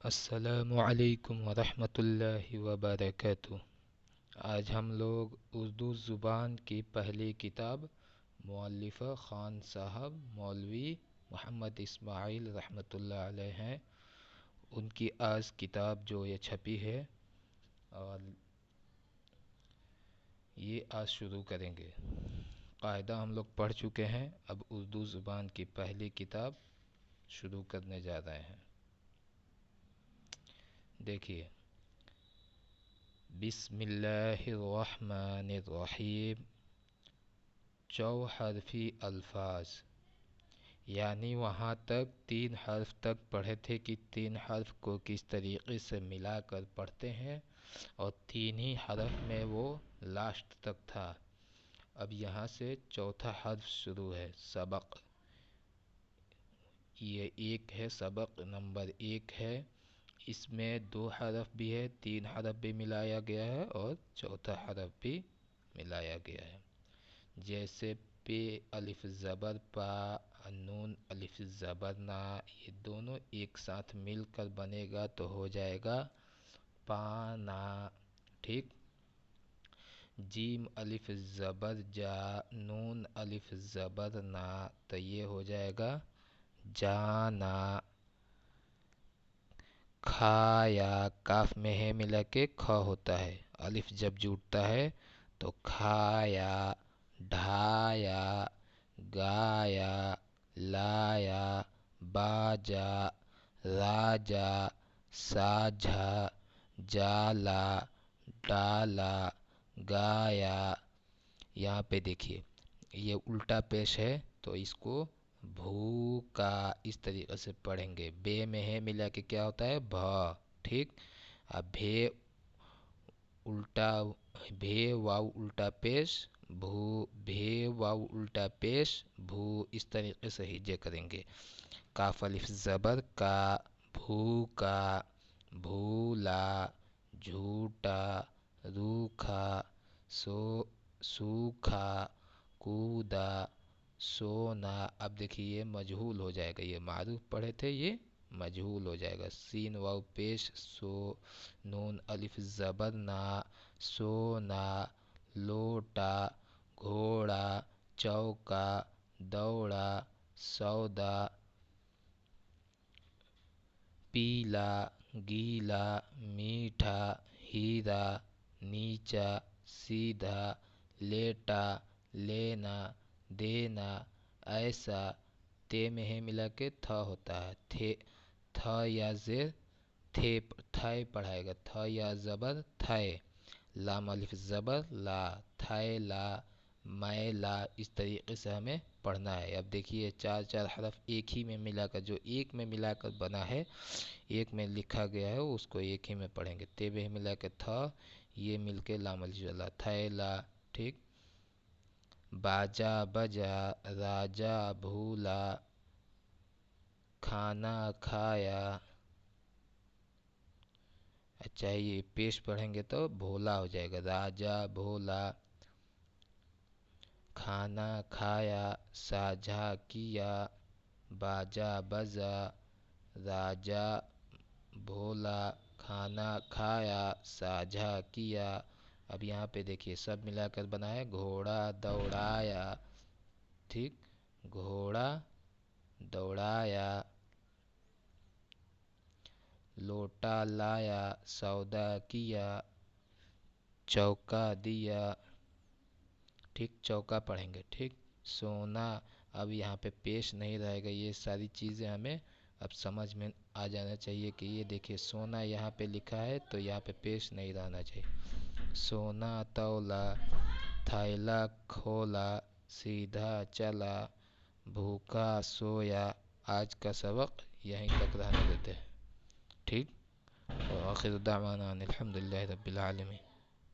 السلام علیکم ورحمۃ اللہ وبرکاتہ۔ آج ہم لوگ اردو زبان کی پہلی کتاب مؤلفہ خان صاحب مولوی محمد اسماعیل رحمۃ اللہ علیہ ہیں، ان کی آج کتاب جو یہ چھپی ہے اور یہ آج شروع کریں گے۔ قاعدہ ہم لوگ پڑھ چکے ہیں، اب اردو زبان کی پہلی کتاب شروع کرنے جا رہے ہیں۔ دیکھیے، بسم اللہ الرحمن الرحیم۔ چوحرفی الفاظ، یعنی وہاں تک 3 حرف تک پڑھے تھے کہ 3 حرف کو کس طریقے سے ملا کر پڑھتے ہیں، اور 3 ہی حرف میں وہ لاسٹ تک تھا۔ اب یہاں سے چوتھا حرف شروع ہے، سبق۔ یہ ایک ہے، سبق نمبر 1 ہے۔ اس میں 2 حرف بھی ہے، 3 حرف بھی ملایا گیا ہے اور چوتھا حرف بھی ملایا گیا ہے۔ جیسے پے الف زبر پا، نون الف زبر نا، یہ دونوں ایک ساتھ مل کر بنے گا تو ہو جائے گا پانا، ٹھیک۔ جیم الف زبر جا، نون الف زبر نا، تو یہ ہو جائے گا جانا۔ کھایا، کاف میں ہے ملا کے کھ ہوتا ہے، الف جب جوڑتا ہے تو کھایا۔ ڈھایا، گایا، لایا، باجا، راجا، ساجھا، جالا، ڈالا، گایا۔ یہاں پہ دیکھیے، یہ الٹا پیش ہے تو اس کو بھوکا اس طریقے سے پڑھیں گے۔ بے میں ہے ملا کے کیا ہوتا ہے بھا، ٹھیک۔ اب بھے واو الٹا پیش بھو، بھے واو الٹا پیش بھو، اس طریقے سے ہجے کریں گے۔ کاف الف زبر کا، بھوکا، بھولا، جھوٹا، روکھا، سوکھا، کودا، سونا۔ اب دیکھیے یہ مجہول ہو جائے گا، یہ معروف پڑھے تھے، یہ مجہول ہو جائے گا۔ سین واو پیش سو، نون الف زبر نا، سونا، لوٹا، گھوڑا، چوکا، دوڑا، سودا، پیلا، گیلا، میٹھا، ہیرا، نیچا، سیدھا، لیٹا، لینا، دینا، ایسا۔ تے میں ہے ملا کے تھا ہوتا ہے، تھا یا زیر تھائے پڑھائے گا، تھا یا زبر تھائے۔ لام الف زبر لا، تھائے لا، میں لا، اس طریقے سے ہمیں پڑھنا ہے۔ اب دیکھیے 4 حرف ایک ہی میں ملا کر، جو ایک میں ملا کر بنا ہے، ایک میں لکھا گیا ہے، اس کو ایک ہی میں پڑھیں گے۔ تے میں ملا کے تھا، یہ مل کے لام الف لا، تھائے لا، ٹھیک۔ باجا بجا، راجا بھولا، کھانا کھایا۔ اچھا، یہ پیش پڑھیں گے تو بھولا ہو جائے گا، راجا بھولا، کھانا کھایا، ساجھا کیا، باجا بجا، راجا بھولا، کھانا کھایا، ساجھا کیا۔ اب یہاں پہ دیکھیے سب ملا کر بنا ہے، گھوڑا دوڑایا، ٹھیک، گھوڑا دوڑایا، لوٹا لایا، سودا کیا، چوکا دیا، ٹھیک، چوکا پڑھیں گے، ٹھیک۔ سونا، اب یہاں پہ پیش نہیں رہے گا، یہ ساری چیزیں ہمیں اب سمجھ میں آ جانا چاہیے کہ یہ دیکھیے سونا یہاں پہ لکھا ہے تو یہاں پہ پیش نہیں رہنا چاہیے۔ سونا تولا، تھیلا کھولا، سیدھا چلا، بھوکا سویا۔ آج کا سبق یہیں تک رہنے دیتے ہیں، ٹھیک۔ وآخر دعوانا ان الحمد للہ رب العالمین۔